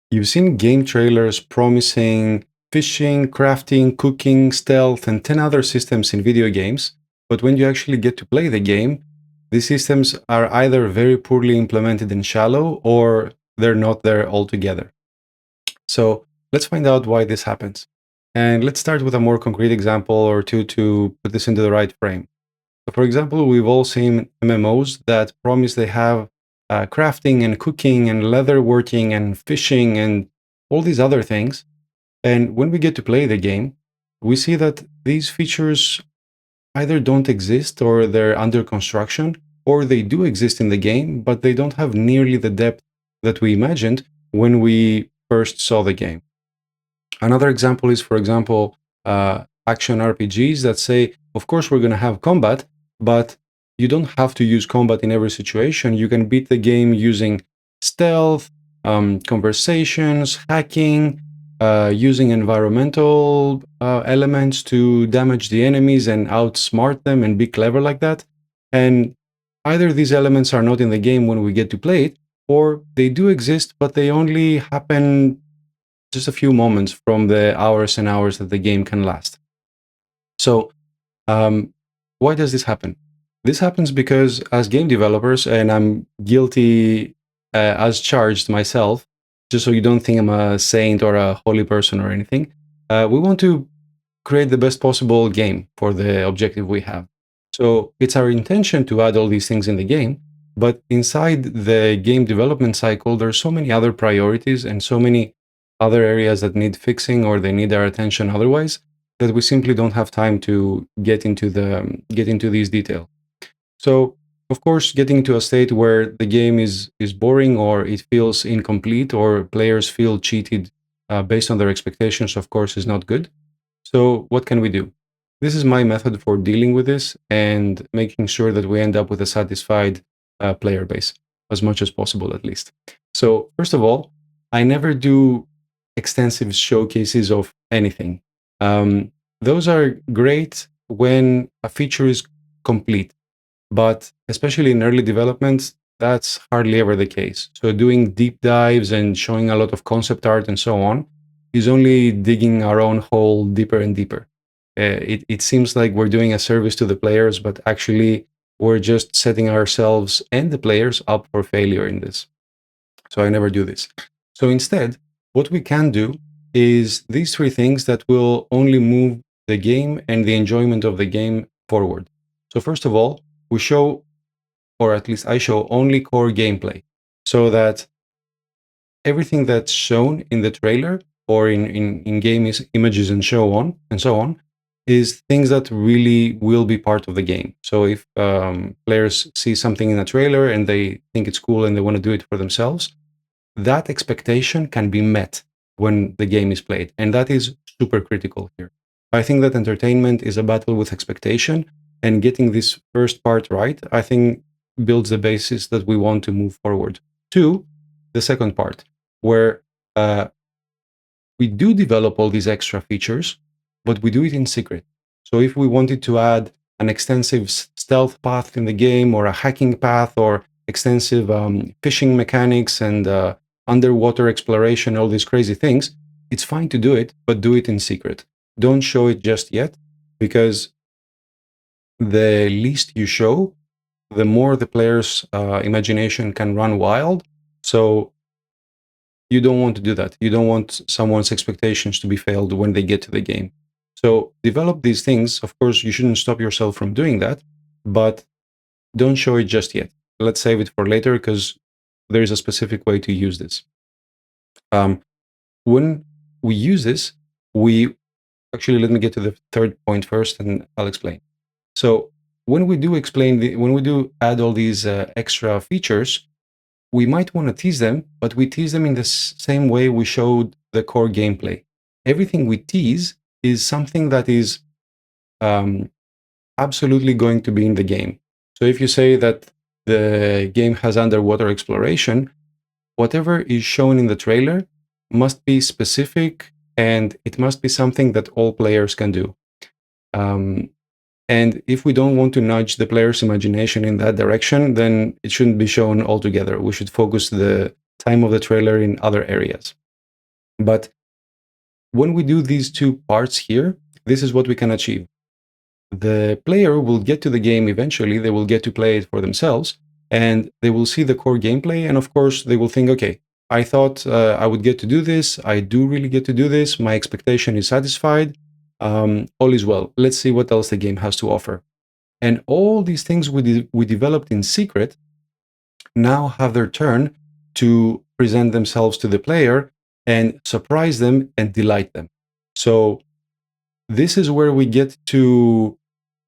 You've seen game trailers promising fishing, crafting, cooking, stealth, and 10 other systems in video games, but when you actually get to play the game, these systems are either very poorly implemented and shallow, or they're not there altogether. So let's find out why this happens. And let's start with a more concrete example or two to put this into the right frame. So for example, we've all seen MMOs that promise they have crafting and cooking and leatherworking and fishing and all these other things. And when we get to play the game, we see that these features either don't exist or they're under construction, or they do exist in the game, but they don't have nearly the depth that we imagined when we first saw the game. Another example is, for example, action RPGs that say, of course, we're going to have combat, but you don't have to use combat in every situation. You can beat the game using stealth, conversations, hacking, using environmental elements to damage the enemies and outsmart them and be clever like that. And either these elements are not in the game when we get to play it, or they do exist, but they only happen just a few moments from the hours and hours that the game can last. So, why does this happen? This happens because as game developers, and I'm guilty as charged myself, just so you don't think I'm a saint or a holy person or anything, we want to create the best possible game for the objective we have. So it's our intention to add all these things in the game, but inside the game development cycle, there's so many other priorities and so many other areas that need fixing or they need our attention otherwise, that we simply don't have time to get into these details. So, of course, getting to a state where the game is boring or it feels incomplete or players feel cheated based on their expectations, of course, is not good. So, what can we do? This is my method for dealing with this and making sure that we end up with a satisfied player base, as much as possible, at least. So, first of all, I never do extensive showcases of anything. Those are great when a feature is complete, but especially in early development, that's hardly ever the case. So doing deep dives and showing a lot of concept art and so on is only digging our own hole deeper and deeper. It seems like we're doing a service to the players, but actually we're just setting ourselves and the players up for failure in this. So I never do this. So instead, what we can do is these three things that will only move the game and the enjoyment of the game forward. So first of all, we show, or at least I show, only core gameplay, so that everything that's shown in the trailer or in game images and so on is things that really will be part of the game. So if players see something in a trailer and they think it's cool and they want to do it for themselves, that expectation can be met when the game is played. And that is super critical here. I think that entertainment is a battle with expectation, and getting this first part right, I think, builds the basis that we want to move forward to the second part, where we do develop all these extra features, but we do it in secret. So if we wanted to add an extensive stealth path in the game, or a hacking path, or extensive fishing mechanics and underwater exploration, all these crazy things, it's fine to do it, but do it in secret. Don't show it just yet, because the least you show, the more the player's imagination can run wild. So you don't want to do that. You don't want someone's expectations to be failed when they get to the game. So develop these things. Of course, you shouldn't stop yourself from doing that, but don't show it just yet. Let's save it for later, because there is a specific way to use this. When we use this, actually, let me get to the third point first, and I'll explain. So when we do add all these extra features, we might want to tease them, but we tease them in the same way we showed the core gameplay. Everything we tease is something that is absolutely going to be in the game. So if you say that the game has underwater exploration, whatever is shown in the trailer must be specific, and it must be something that all players can do. And if we don't want to nudge the player's imagination in that direction, then it shouldn't be shown altogether. We should focus the time of the trailer in other areas. But when we do these two parts here, this is what we can achieve. The player will get to the game eventually, they will get to play it for themselves, and they will see the core gameplay, and of course they will think, okay, I thought I would get to do this, I do really get to do this, my expectation is satisfied, all is well, let's see what else the game has to offer. And all these things we developed in secret now have their turn to present themselves to the player and surprise them and delight them. So this is where we get to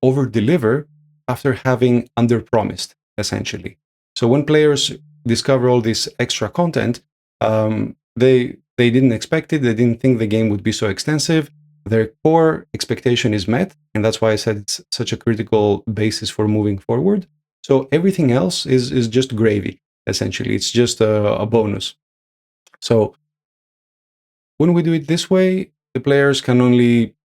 over deliver after having under promised, essentially. So when players discover all this extra content, they didn't expect it, they didn't think the game would be so extensive. Their core expectation is met, and that's why I said it's such a critical basis for moving forward. So everything else is just gravy, essentially. It's just a bonus. So when we do it this way, the players can only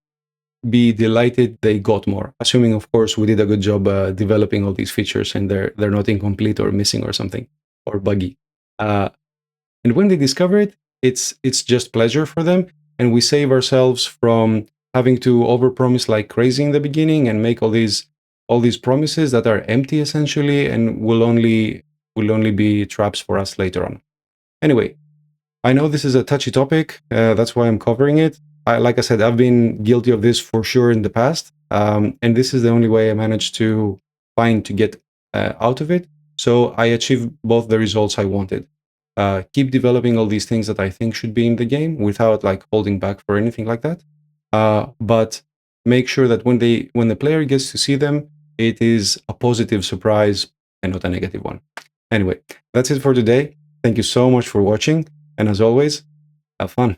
be delighted they got more, assuming, of course, we did a good job developing all these features and they're not incomplete or missing or something or buggy. And when they discover it, it's just pleasure for them, and we save ourselves from having to overpromise like crazy in the beginning and make all these promises that are empty essentially and will only be traps for us later on. Anyway, I know this is a touchy topic. That's why I'm covering it. Like I said, I've been guilty of this for sure in the past. And this is the only way I managed to find to get out of it. So I achieved both the results I wanted. Keep developing all these things that I think should be in the game without like holding back for anything like that. But make sure that when the player gets to see them, it is a positive surprise and not a negative one. Anyway, that's it for today. Thank you so much for watching. And as always, have fun.